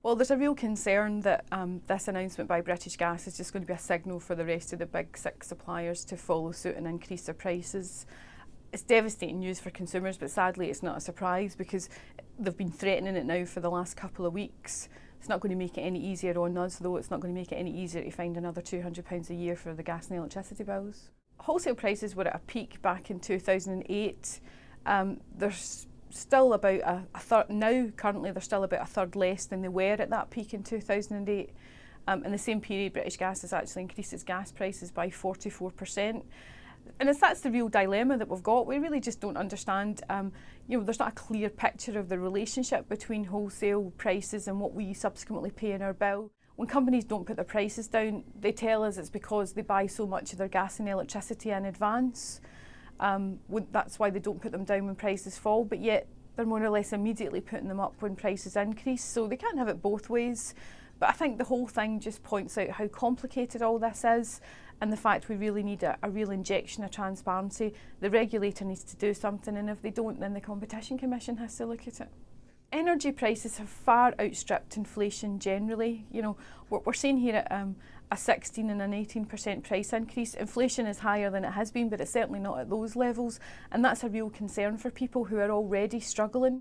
Well, there's a real concern that this announcement by British Gas is just going to be a signal for the rest of the big six suppliers to follow suit and increase their prices. It's devastating news for consumers, but sadly it's not a surprise because they've been threatening it now for the last couple of weeks. It's not going to make it any easier on us, though. It's not going to make it any easier to find another £200 a year for the gas and electricity bills. Wholesale prices were at a peak back in 2008. There's still about a third now. Currently, they're still about a third less than they were at that peak in 2008. In the same period, British Gas has actually increased its gas prices by 44%. And that's the real dilemma that we've got. We really just don't understand. There's not a clear picture of the relationship between wholesale prices and what we subsequently pay in our bill. When companies don't put their prices down, they tell us it's because they buy so much of their gas and electricity in advance. That's why they don't put them down when prices fall, but yet they're more or less immediately putting them up when prices increase. So they can't have it both ways. But I think the whole thing just points out how complicated all this is and the fact we really need a real injection of transparency. The regulator needs to do something, and if they don't, then the Competition Commission has to look at it. Energy prices have far outstripped inflation generally. We're seeing here at a 16 and an 18% price increase. Inflation is higher than it has been, but it's certainly not at those levels, and that's a real concern for people who are already struggling.